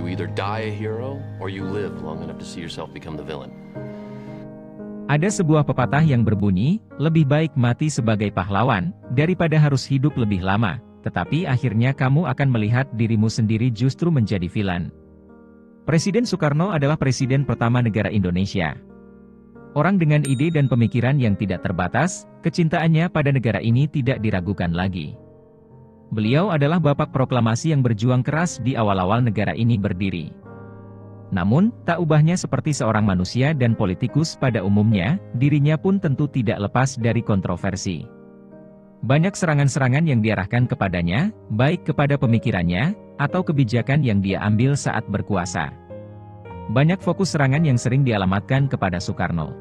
You either die a hero, or you live long enough to see yourself become the villain. Ada sebuah pepatah yang berbunyi, lebih baik mati sebagai pahlawan, daripada harus hidup lebih lama, tetapi akhirnya kamu akan melihat dirimu sendiri justru menjadi villain. Presiden Soekarno adalah presiden pertama negara Indonesia. Orang dengan ide dan pemikiran yang tidak terbatas, kecintaannya pada negara ini tidak diragukan lagi. Beliau adalah bapak proklamasi yang berjuang keras di awal-awal negara ini berdiri. Namun, tak ubahnya seperti seorang manusia dan politikus pada umumnya, dirinya pun tentu tidak lepas dari kontroversi. Banyak serangan-serangan yang diarahkan kepadanya, baik kepada pemikirannya, atau kebijakan yang dia ambil saat berkuasa. Banyak fokus serangan yang sering dialamatkan kepada Soekarno.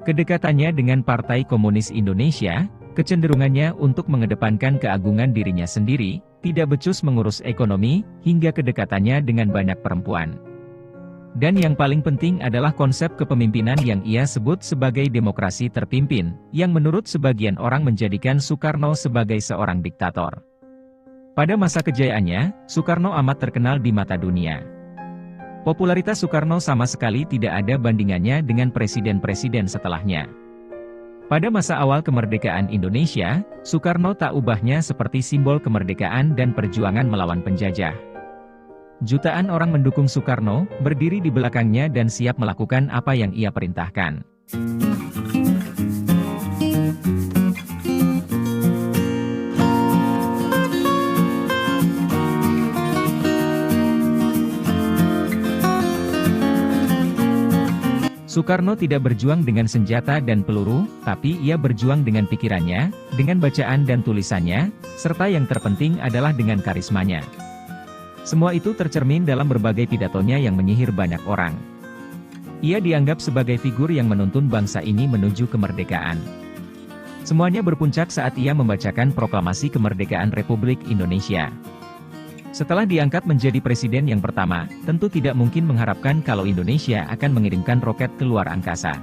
Kedekatannya dengan Partai Komunis Indonesia, kecenderungannya untuk mengedepankan keagungan dirinya sendiri, tidak becus mengurus ekonomi, hingga kedekatannya dengan banyak perempuan. Dan yang paling penting adalah konsep kepemimpinan yang ia sebut sebagai demokrasi terpimpin, yang menurut sebagian orang menjadikan Soekarno sebagai seorang diktator. Pada masa kejayaannya, Soekarno amat terkenal di mata dunia. Popularitas Soekarno sama sekali tidak ada bandingannya dengan presiden-presiden setelahnya. Pada masa awal kemerdekaan Indonesia, Soekarno tak ubahnya seperti simbol kemerdekaan dan perjuangan melawan penjajah. Jutaan orang mendukung Soekarno, berdiri di belakangnya dan siap melakukan apa yang ia perintahkan. Soekarno tidak berjuang dengan senjata dan peluru, tapi ia berjuang dengan pikirannya, dengan bacaan dan tulisannya, serta yang terpenting adalah dengan karismanya. Semua itu tercermin dalam berbagai pidatonya yang menyihir banyak orang. Ia dianggap sebagai figur yang menuntun bangsa ini menuju kemerdekaan. Semuanya berpuncak saat ia membacakan proklamasi kemerdekaan Republik Indonesia. Setelah diangkat menjadi presiden yang pertama, tentu tidak mungkin mengharapkan kalau Indonesia akan mengirimkan roket ke luar angkasa.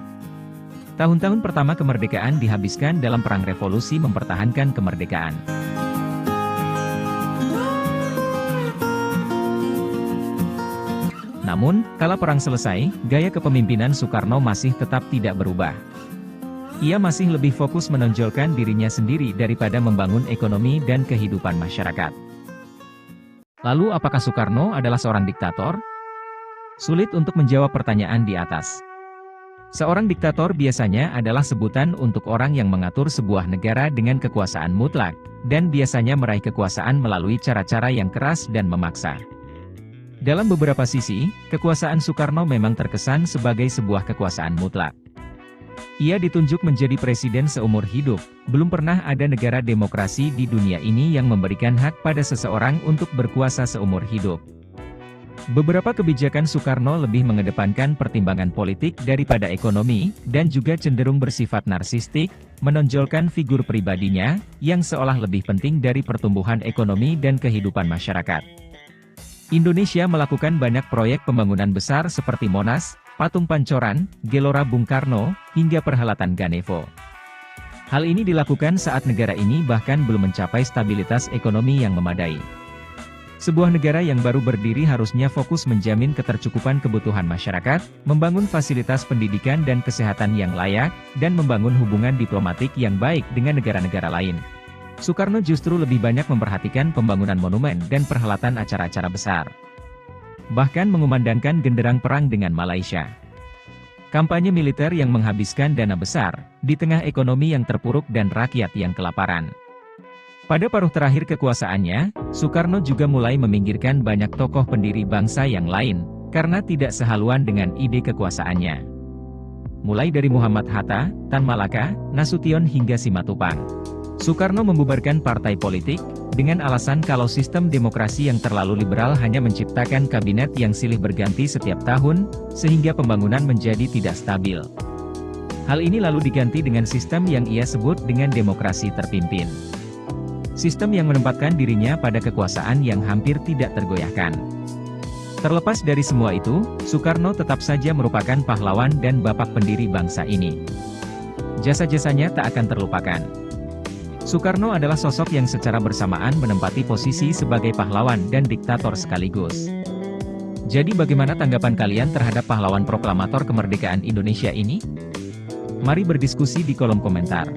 Tahun-tahun pertama kemerdekaan dihabiskan dalam perang revolusi mempertahankan kemerdekaan. Namun, kala perang selesai, gaya kepemimpinan Soekarno masih tetap tidak berubah. Ia masih lebih fokus menonjolkan dirinya sendiri daripada membangun ekonomi dan kehidupan masyarakat. Lalu apakah Soekarno adalah seorang diktator? Sulit untuk menjawab pertanyaan di atas. Seorang diktator biasanya adalah sebutan untuk orang yang mengatur sebuah negara dengan kekuasaan mutlak, dan biasanya meraih kekuasaan melalui cara-cara yang keras dan memaksa. Dalam beberapa sisi, kekuasaan Soekarno memang terkesan sebagai sebuah kekuasaan mutlak. Ia ditunjuk menjadi presiden seumur hidup, belum pernah ada negara demokrasi di dunia ini yang memberikan hak pada seseorang untuk berkuasa seumur hidup. Beberapa kebijakan Soekarno lebih mengedepankan pertimbangan politik daripada ekonomi, dan juga cenderung bersifat narsistik, menonjolkan figur pribadinya, yang seolah lebih penting dari pertumbuhan ekonomi dan kehidupan masyarakat. Indonesia melakukan banyak proyek pembangunan besar seperti Monas, Patung Pancoran, Gelora Bung Karno, hingga perhelatan Ganevo. Hal ini dilakukan saat negara ini bahkan belum mencapai stabilitas ekonomi yang memadai. Sebuah negara yang baru berdiri harusnya fokus menjamin ketercukupan kebutuhan masyarakat, membangun fasilitas pendidikan dan kesehatan yang layak, dan membangun hubungan diplomatik yang baik dengan negara-negara lain. Soekarno justru lebih banyak memperhatikan pembangunan monumen dan perhelatan acara-acara besar. Bahkan mengumandangkan genderang perang dengan Malaysia. Kampanye militer yang menghabiskan dana besar, di tengah ekonomi yang terpuruk dan rakyat yang kelaparan. Pada paruh terakhir kekuasaannya, Soekarno juga mulai meminggirkan banyak tokoh pendiri bangsa yang lain, karena tidak sehaluan dengan ide kekuasaannya. Mulai dari Muhammad Hatta, Tan Malaka, Nasution hingga Simatupang. Soekarno membubarkan partai politik, dengan alasan kalau sistem demokrasi yang terlalu liberal hanya menciptakan kabinet yang silih berganti setiap tahun, sehingga pembangunan menjadi tidak stabil. Hal ini lalu diganti dengan sistem yang ia sebut dengan demokrasi terpimpin. Sistem yang menempatkan dirinya pada kekuasaan yang hampir tidak tergoyahkan. Terlepas dari semua itu, Soekarno tetap saja merupakan pahlawan dan bapak pendiri bangsa ini. Jasa-jasanya tak akan terlupakan. Soekarno adalah sosok yang secara bersamaan menempati posisi sebagai pahlawan dan diktator sekaligus. Jadi bagaimana tanggapan kalian terhadap pahlawan proklamator kemerdekaan Indonesia ini? Mari berdiskusi di kolom komentar.